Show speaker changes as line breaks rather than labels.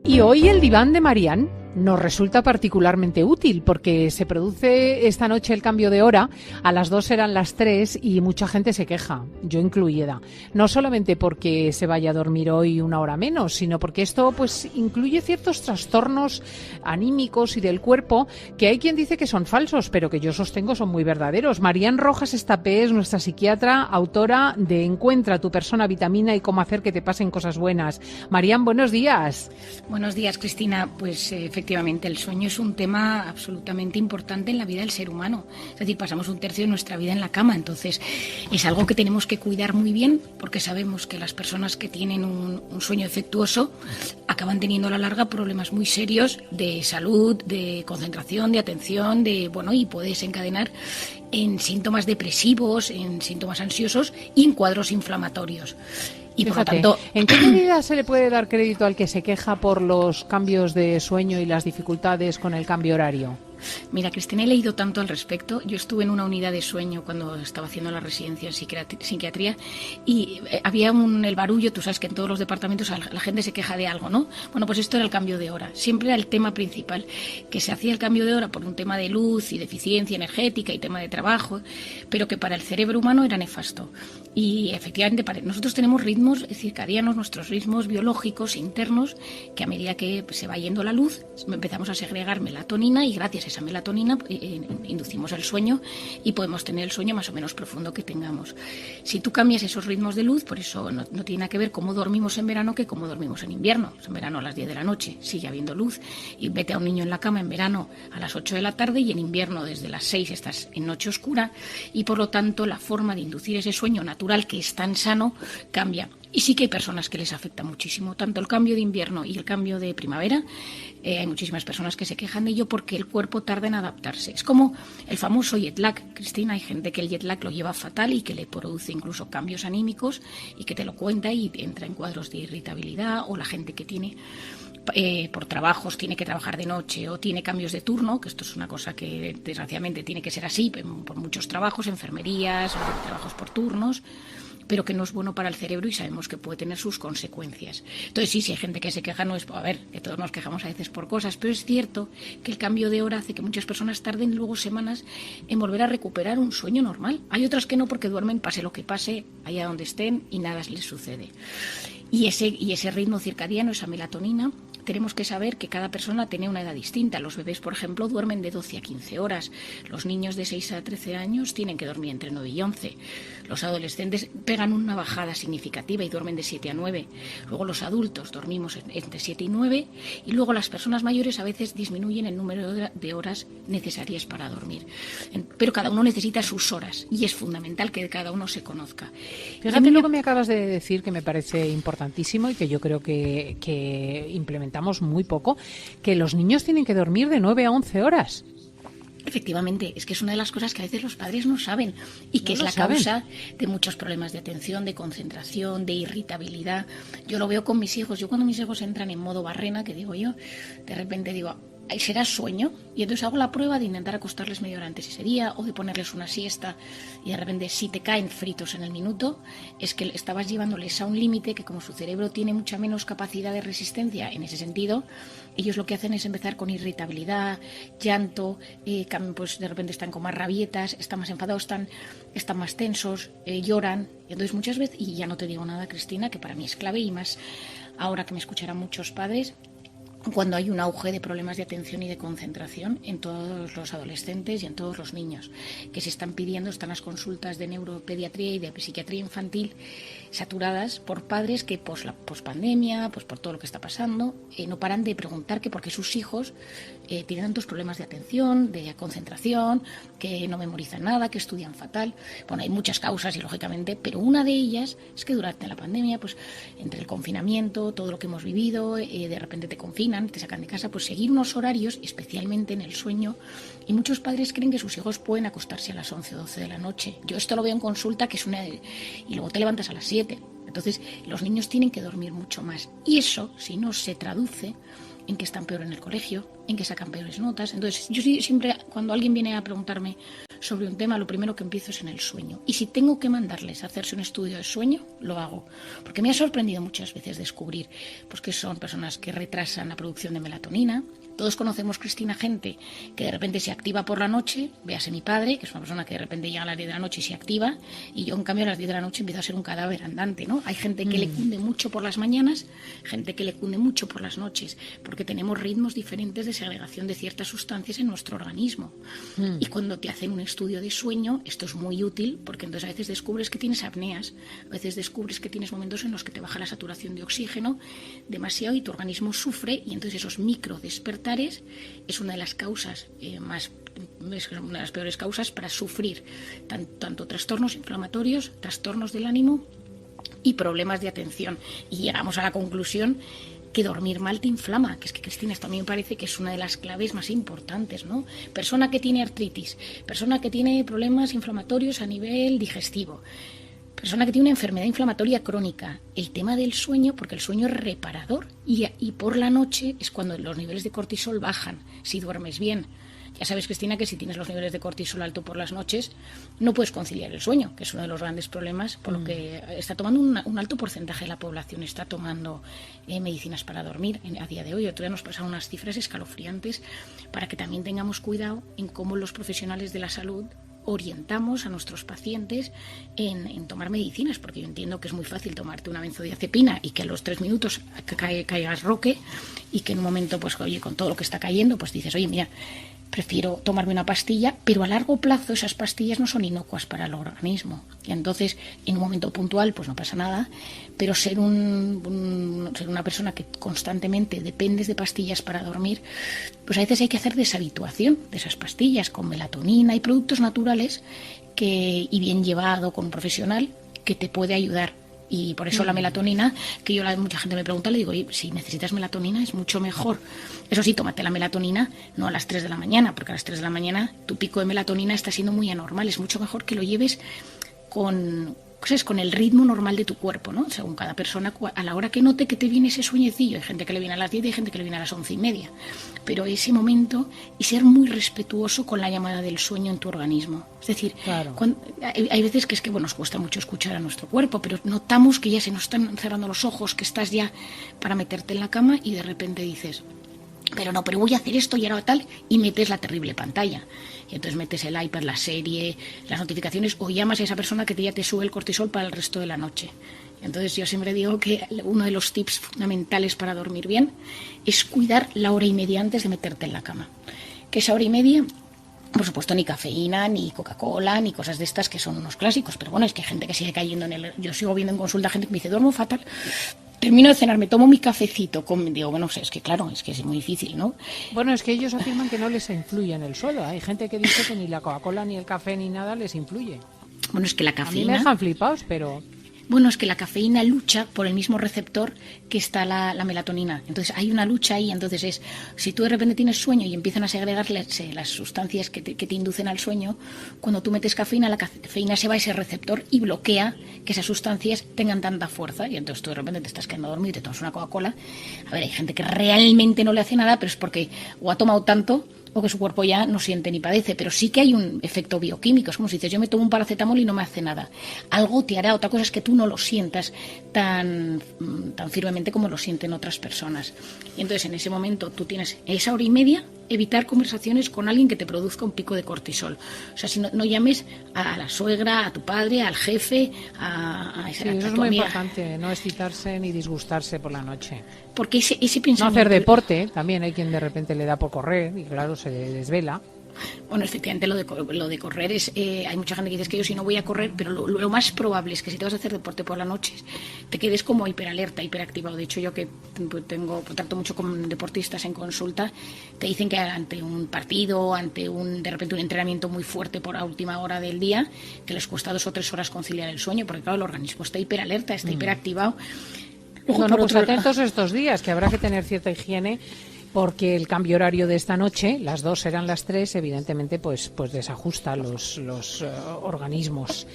Y hoy el diván de Marian nos resulta particularmente útil porque se produce esta noche el cambio de hora, a las 2 eran las 3 y mucha gente se queja, yo incluida. No solamente porque se vaya a dormir hoy una hora menos, sino porque esto pues incluye ciertos trastornos anímicos y del cuerpo que hay quien dice que son falsos, pero que yo sostengo son muy verdaderos. Marian Rojas Estapé es nuestra psiquiatra, autora de Encuentra tu persona vitamina y cómo hacer que te pasen cosas buenas. Marian, buenos días.
Buenos días, Cristina. Pues efectivamente el sueño es un tema absolutamente importante en la vida del ser humano. Es decir, pasamos un tercio de nuestra vida en la cama, entonces es algo que tenemos que cuidar muy bien porque sabemos que las personas que tienen un sueño defectuoso acaban teniendo a la larga problemas muy serios de salud, de concentración, de atención, y puede desencadenar en síntomas depresivos, en síntomas ansiosos y en cuadros inflamatorios. Y por lo tanto,
¿en qué medida se le puede dar crédito al que se queja por los cambios de sueño y las dificultades con el cambio horario?
Mira, Cristina, he leído tanto al respecto. Yo estuve en una unidad de sueño cuando estaba haciendo la residencia en psiquiatría y había el barullo. Tú sabes que en todos los departamentos la gente se queja de algo, ¿no? Bueno, pues esto era el cambio de hora. Siempre era el tema principal, que se hacía el cambio de hora por un tema de luz y de eficiencia energética y tema de trabajo, pero que para el cerebro humano era nefasto. Y efectivamente nosotros tenemos ritmos circadianos, nuestros ritmos biológicos internos, que a medida que se va yendo la luz empezamos a segregar melatonina y gracias a esa melatonina inducimos el sueño y podemos tener el sueño más o menos profundo que tengamos. Si tú cambias esos ritmos de luz, por eso no tiene nada que ver cómo dormimos en verano que cómo dormimos en invierno. En verano a las 10 de la noche sigue habiendo luz y vete a un niño en la cama en verano a las 8 de la tarde y en invierno desde las 6 estás en noche oscura y por lo tanto la forma de inducir ese sueño natural que es tan sano cambia. Y sí que hay personas que les afecta muchísimo, tanto el cambio de invierno y el cambio de primavera. Hay muchísimas personas que se quejan de ello porque el cuerpo tarda en adaptarse. Es como el famoso jet lag, Cristina. Hay gente que el jet lag lo lleva fatal y que le produce incluso cambios anímicos y que te lo cuenta y entra en cuadros de irritabilidad, o la gente que tiene por trabajos tiene que trabajar de noche o tiene cambios de turno, que esto es una cosa que desgraciadamente tiene que ser así por muchos trabajos, enfermerías, trabajos por turnos, pero que no es bueno para el cerebro y sabemos que puede tener sus consecuencias. Entonces sí, si hay gente que se queja, no es, que todos nos quejamos a veces por cosas, pero es cierto que el cambio de hora hace que muchas personas tarden luego semanas en volver a recuperar un sueño normal. Hay otras que no, porque duermen pase lo que pase, allá donde estén, y nada les sucede. Y ese ritmo circadiano, esa melatonina, tenemos que saber que cada persona tiene una edad distinta. Los bebés, por ejemplo, duermen de 12 a 15 horas. Los niños de 6 a 13 años tienen que dormir entre 9 y 11. Los adolescentes pegan una bajada significativa y duermen de 7 a 9. Luego los adultos dormimos entre 7 y 9. Y luego las personas mayores a veces disminuyen el número de horas necesarias para dormir. Pero cada uno necesita sus horas y es fundamental que cada uno se conozca.
Fíjate lo que me acabas de decir, que me parece importantísimo y que yo creo que implementamos muy poco, que los niños tienen que dormir de 9 a 11 horas.
Efectivamente, es que es una de las cosas que a veces los padres no saben y que es la causa de muchos problemas de atención, de concentración, de irritabilidad. Yo lo veo con mis hijos. Yo cuando mis hijos entran en modo barrena, que digo yo, de repente digo, ¿será sueño? Y entonces hago la prueba de intentar acostarles media hora antes ese día o de ponerles una siesta y de repente si te caen fritos en el minuto es que estabas llevándoles a un límite que como su cerebro tiene mucha menos capacidad de resistencia en ese sentido, ellos lo que hacen es empezar con irritabilidad, llanto, pues de repente están con más rabietas, están más enfadados, están más tensos, lloran. Y entonces muchas veces, y ya no te digo nada, Cristina, que para mí es clave y más ahora que me escucharán muchos padres, cuando hay un auge de problemas de atención y de concentración en todos los adolescentes y en todos los niños, que se están pidiendo, están las consultas de neuropediatría y de psiquiatría infantil saturadas por padres que la pospandemia, pues por todo lo que está pasando, no paran de preguntar que por qué sus hijos tienen tantos problemas de atención, de concentración, que no memorizan nada, que estudian fatal. Bueno, hay muchas causas y lógicamente, pero una de ellas es que durante la pandemia, pues entre el confinamiento, todo lo que hemos vivido, de repente te confinan, te sacan de casa, pues seguir unos horarios, especialmente en el sueño, y muchos padres creen que sus hijos pueden acostarse a las 11 o 12 de la noche. Yo esto lo veo en consulta, que es y luego te levantas a las 7. Entonces, los niños tienen que dormir mucho más. Y eso, si no, se traduce en que están peor en el colegio, en que sacan peores notas. Entonces, yo siempre, cuando alguien viene a preguntarme sobre un tema, lo primero que empiezo es en el sueño. Y si tengo que mandarles a hacerse un estudio de sueño, lo hago. Porque me ha sorprendido muchas veces descubrir pues, que son personas que retrasan la producción de melatonina. Todos conocemos, Cristina, gente que de repente se activa por la noche. Véase mi padre, que es una persona que de repente llega a las 10 de la noche y se activa, y yo en cambio a las 10 de la noche empiezo a ser un cadáver andante, ¿no? Hay gente que le cunde mucho por las mañanas, gente que le cunde mucho por las noches, porque tenemos ritmos diferentes de segregación de ciertas sustancias en nuestro organismo. Y cuando te hacen un estudio de sueño, esto es muy útil, porque entonces a veces descubres que tienes apneas, a veces descubres que tienes momentos en los que te baja la saturación de oxígeno demasiado y tu organismo sufre, y entonces esos micro despertares es una de las causas es una de las peores causas para sufrir tanto trastornos inflamatorios, trastornos del ánimo y problemas de atención. Y llegamos a la conclusión que dormir mal te inflama, que es que, Cristina, esto a mí me parece que es una de las claves más importantes, ¿no? Persona que tiene artritis, persona que tiene problemas inflamatorios a nivel digestivo, persona que tiene una enfermedad inflamatoria crónica, el tema del sueño, porque el sueño es reparador y por la noche es cuando los niveles de cortisol bajan, si duermes bien. Ya sabes, Cristina, que si tienes los niveles de cortisol alto por las noches, no puedes conciliar el sueño, que es uno de los grandes problemas, por lo que está tomando un alto porcentaje de la población, está tomando medicinas para dormir a día de hoy. Otro día nos pasaron unas cifras escalofriantes para que también tengamos cuidado en cómo los profesionales de la salud orientamos a nuestros pacientes en tomar medicinas, porque yo entiendo que es muy fácil tomarte una benzodiazepina y que a los 3 minutos caigas roque, y que en un momento, pues oye, con todo lo que está cayendo, pues dices, oye, mira, prefiero tomarme una pastilla, pero a largo plazo esas pastillas no son inocuas para el organismo. Y entonces, en un momento puntual, pues no pasa nada, pero ser una persona que constantemente dependes de pastillas para dormir, pues a veces hay que hacer deshabituación de esas pastillas con melatonina y productos naturales y bien llevado con un profesional que te puede ayudar. Y por eso la melatonina, que mucha gente me pregunta, le digo, oye, si necesitas melatonina es mucho mejor. Eso sí, tómate la melatonina no a las 3 de la mañana, porque a las 3 de la mañana tu pico de melatonina está siendo muy anormal. Es mucho mejor que lo lleves con el ritmo normal de tu cuerpo, ¿no? Según cada persona, a la hora que note que te viene ese sueñecillo. Hay gente que le viene a las 10 y hay gente que le viene a las 11:30. Pero ese momento, y ser muy respetuoso con la llamada del sueño en tu organismo. Es decir,
claro,
hay veces que es que nos cuesta mucho escuchar a nuestro cuerpo, pero notamos que ya se nos están cerrando los ojos, que estás ya para meterte en la cama y de repente dices, pero voy a hacer esto y ahora tal, y metes la terrible pantalla. Y entonces metes el iPad, la serie, las notificaciones, o llamas a esa persona que ya te sube el cortisol para el resto de la noche. Entonces yo siempre digo que uno de los tips fundamentales para dormir bien es cuidar la hora y media antes de meterte en la cama. Que esa hora y media, por supuesto, ni cafeína, ni Coca-Cola, ni cosas de estas que son unos clásicos. Pero bueno, es que hay gente que sigue cayendo Yo sigo viendo en consulta gente que me dice, duermo fatal. Termino de cenar, me tomo mi cafecito. Digo, bueno, es que claro, es que es muy difícil, ¿no?
Bueno, es que ellos afirman que no les influye en el suelo. Hay gente que dice que ni la Coca-Cola, ni el café, ni nada les influye.
Bueno, es que la cafeína...
A mí me dejan flipados, pero...
Bueno, es que la cafeína lucha por el mismo receptor que está la melatonina. Entonces hay una lucha ahí. Entonces si tú de repente tienes sueño y empiezan a segregarse las sustancias que te inducen al sueño, cuando tú metes cafeína, la cafeína se va a ese receptor y bloquea que esas sustancias tengan tanta fuerza. Y entonces tú de repente te estás quedando dormido y te tomas una Coca-Cola. A ver, hay gente que realmente no le hace nada, pero es porque o ha tomado tanto o que su cuerpo ya no siente ni padece, pero sí que hay un efecto bioquímico. Es como si dices, yo me tomo un paracetamol y no me hace nada. Algo te hará. Otra cosa es que tú no lo sientas tan firmemente como lo sienten otras personas. Y entonces en ese momento tú tienes esa hora y media, evitar conversaciones con alguien que te produzca un pico de cortisol. O sea, si no llames a la suegra, a tu padre, al jefe, a
sí, eso es muy importante, no excitarse ni disgustarse por la noche.
Porque ese pensamiento...
No hacer deporte, también hay quien de repente le da por correr y claro, se desvela.
Bueno, efectivamente lo de correr es... hay mucha gente que dice que yo si no voy a correr, pero lo más probable es que si te vas a hacer deporte por la noche te quedes como hiperalerta, hiperactivado. De hecho, yo que trato mucho con deportistas en consulta, te dicen que ante un partido, de repente un entrenamiento muy fuerte por la última hora del día, que les cuesta 2 o 3 horas conciliar el sueño, porque claro, el organismo está hiperalerta, está hiperactivado.
Luego, pues atentos estos días, que habrá que tener cierta higiene, porque el cambio horario de esta noche, las 2 serán las 3, evidentemente pues desajusta los organismos.